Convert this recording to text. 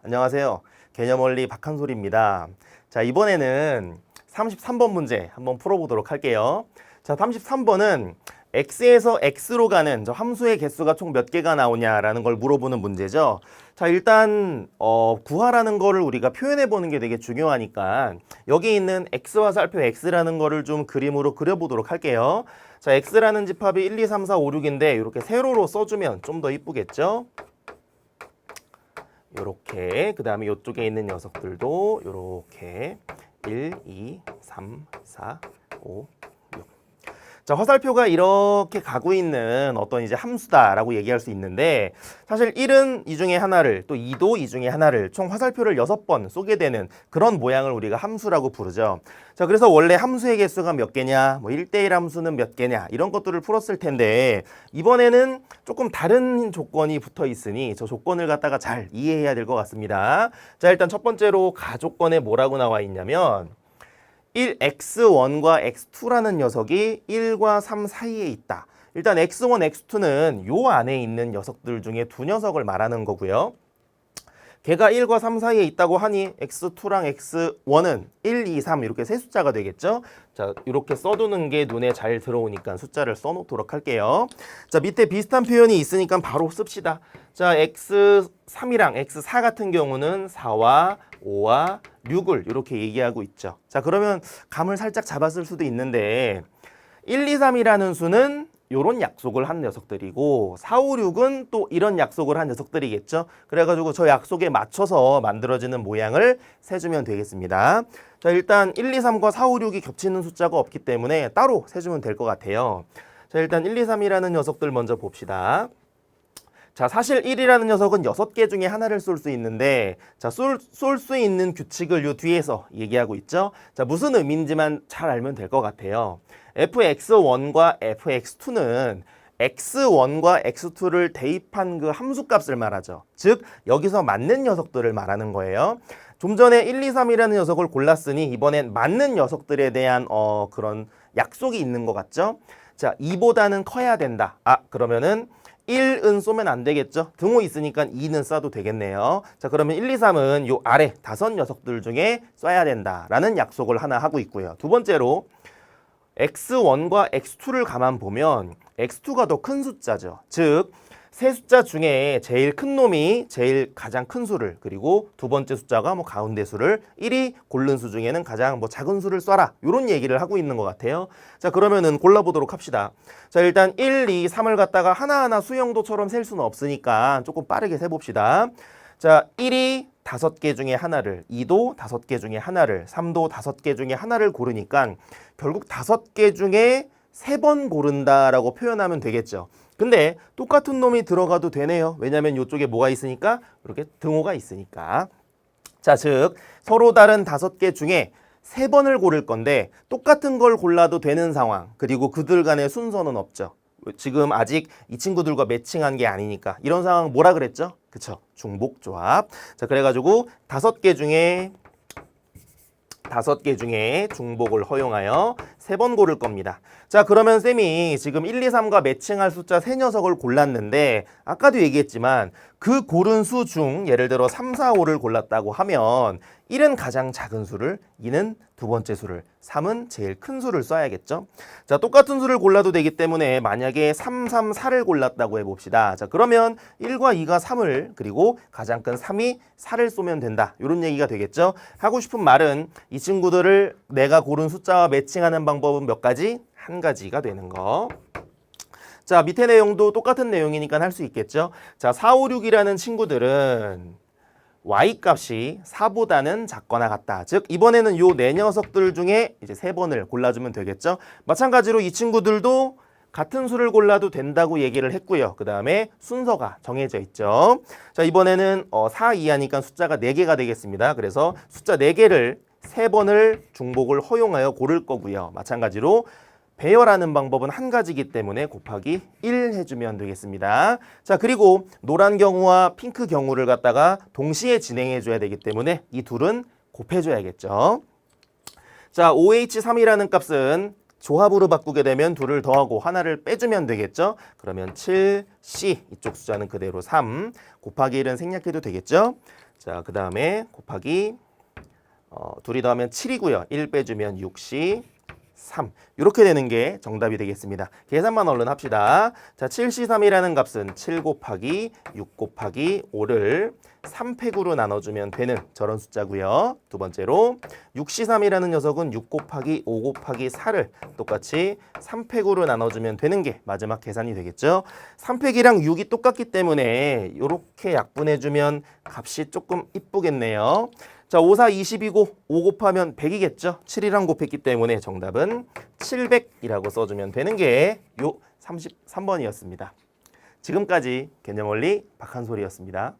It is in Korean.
안녕하세요. 개념원리 박한솔입니다. 자, 이번에는 33번 문제 한번 풀어보도록 할게요. 자, 33번은 x에서 x로 가는 저 함수의 개수가 총 몇 개가 나오냐라는 걸 물어보는 문제죠. 자, 일단 구하라는 거를 우리가 표현해 보는 게 되게 중요하니까 여기 있는 x와 살표 x라는 거를 좀 그림으로 그려보도록 할게요. 자, x라는 집합이 1, 2, 3, 4, 5, 6인데 이렇게 세로로 써주면 좀 더 이쁘겠죠? 요렇게, 그 다음에 이쪽에 있는 녀석들도 요렇게 1, 2, 3, 4, 5, 6. 자, 화살표가 이렇게 가고 있는 어떤 이제 함수다라고 얘기할 수 있는데, 사실 1은 이 중에 하나를, 또 2도 이 중에 하나를, 총 화살표를 6번 쏘게 되는 그런 모양을 우리가 함수라고 부르죠. 자, 그래서 원래 함수의 개수가 몇 개냐, 뭐 1대1 함수는 몇 개냐, 이런 것들을 풀었을 텐데, 이번에는 조금 다른 조건이 붙어 있으니 저 조건을 갖다가 잘 이해해야 될 것 같습니다. 자, 일단 첫 번째로 가조건에 뭐라고 나와 있냐면, 1x1과 x2라는 녀석이 1과 3 사이에 있다. 일단 x1, x2는 요 안에 있는 녀석들 중에 두 녀석을 말하는 거고요. 걔가 1과 3 사이에 있다고 하니 x2랑 x1은 1, 2, 3 이렇게 세 숫자가 되겠죠. 자, 이렇게 써두는 게 눈에 잘 들어오니까 숫자를 써놓도록 할게요. 자, 밑에 비슷한 표현이 있으니까 바로 씁시다. 자, x3이랑 x4 같은 경우는 4와 5와 6을 이렇게 얘기하고 있죠. 자, 그러면 감을 살짝 잡았을 수도 있는데 1, 2, 3이라는 수는 요런 약속을 한 녀석들이고 4, 5, 6은 또 이런 약속을 한 녀석들이겠죠. 그래가지고 저 약속에 맞춰서 만들어지는 모양을 세주면 되겠습니다. 자, 일단 1, 2, 3과 4, 5, 6이 겹치는 숫자가 없기 때문에 따로 세주면 될 것 같아요. 자, 일단 1, 2, 3이라는 녀석들 먼저 봅시다. 자, 사실 1이라는 녀석은 6개 중에 하나를 쏠 수 있는데, 자, 쏠 수 있는 규칙을 요 뒤에서 얘기하고 있죠. 자, 무슨 의미인지만 잘 알면 될 것 같아요. fx1과 fx2는 x1과 x2를 대입한 그 함수값을 말하죠. 즉, 여기서 맞는 녀석들을 말하는 거예요. 좀 전에 1, 2, 3이라는 녀석을 골랐으니 이번엔 맞는 녀석들에 대한 그런 약속이 있는 것 같죠. 자, 2보다는 커야 된다. 그러면은 1은 쏘면 안 되겠죠? 등호 있으니까 2는 쏴도 되겠네요. 자, 그러면 1, 2, 3은 요 아래 5녀석들 중에 쏴야 된다라는 약속을 하나 하고 있고요. 두 번째로 x1과 x2를 가만 보면 x2가 더 큰 숫자죠. 즉, 세 숫자 중에 제일 큰 놈이 제일 가장 큰 수를, 그리고 두 번째 숫자가 뭐 가운데 수를, 1이 고른 수 중에는 가장 뭐 작은 수를 쏴라, 이런 얘기를 하고 있는 것 같아요. 자, 그러면은 골라보도록 합시다. 자, 일단 1, 2, 3을 갖다가 하나하나 수영도처럼 셀 수는 없으니까 조금 빠르게 세봅시다. 자, 1이 5개 중에 하나를, 2도 5개 중에 하나를, 3도 5개 중에 하나를 고르니까 결국 5개 중에 3번 고른다라고 표현하면 되겠죠. 근데 똑같은 놈이 들어가도 되네요. 왜냐면 이쪽에 뭐가 있으니까? 이렇게 등호가 있으니까. 자, 즉 서로 다른 5개 중에 3번을 고를 건데 똑같은 걸 골라도 되는 상황, 그리고 그들 간의 순서는 없죠. 지금 아직 이 친구들과 매칭한 게 아니니까. 이런 상황 뭐라 그랬죠? 그쵸? 중복조합. 자, 그래가지고 5개 중에 중복을 허용하여 3번 고를 겁니다. 자, 그러면 쌤이 지금 1, 2, 3과 매칭할 숫자 3녀석을 골랐는데 아까도 얘기했지만 그 고른 수 중 예를 들어 3, 4, 5를 골랐다고 하면 1은 가장 작은 수를, 2는 두 번째 수를, 3은 제일 큰 수를 써야겠죠. 자, 똑같은 수를 골라도 되기 때문에 만약에 3, 3, 4를 골랐다고 해봅시다. 자, 그러면 1과 2가 3을, 그리고 가장 큰 3이 4를 쏘면 된다. 이런 얘기가 되겠죠. 하고 싶은 말은 이 친구들을 내가 고른 숫자와 매칭하는 방법은 몇 가지? 한 가지가 되는 거. 자, 밑에 내용도 똑같은 내용이니까 할 수 있겠죠. 자, 4, 5, 6이라는 친구들은 y값이 4보다는 작거나 같다. 즉, 이번에는 요 네 녀석들 중에 이제 3번을 골라주면 되겠죠. 마찬가지로 이 친구들도 같은 수를 골라도 된다고 얘기를 했고요. 그 다음에 순서가 정해져 있죠. 자, 이번에는 4 이하니까 숫자가 4개가 되겠습니다. 그래서 숫자 4개를 3번을 중복을 허용하여 고를 거고요. 마찬가지로 배열하는 방법은 한 가지이기 때문에 곱하기 1 해주면 되겠습니다. 자, 그리고 노란 경우와 핑크 경우를 갖다가 동시에 진행해 줘야 되기 때문에 이 둘은 곱해줘야겠죠. 자, OH3이라는 값은 조합으로 바꾸게 되면 둘을 더하고 하나를 빼주면 되겠죠. 그러면 7C 이쪽 숫자는 그대로 3 곱하기 1은 생략해도 되겠죠. 자, 그 다음에 곱하기 둘이 더하면 7이고요. 1 빼주면 6C 3 이렇게 되는 게 정답이 되겠습니다. 계산만 얼른 합시다. 자, 7C3이라는 값은 7 곱하기 6 곱하기 5를 3팩으로 나눠주면 되는 저런 숫자고요. 두 번째로 6C3이라는 녀석은 6 곱하기 5 곱하기 4를 똑같이 3팩으로 나눠주면 되는 게 마지막 계산이 되겠죠. 3팩이랑 6이 똑같기 때문에 이렇게 약분해주면 값이 조금 이쁘겠네요. 자, 5, 4, 20이고 5 곱하면 100이겠죠. 7이랑 곱했기 때문에 정답은 700이라고 써주면 되는 게 요 33번이었습니다. 지금까지 개념원리 박한솔이었습니다.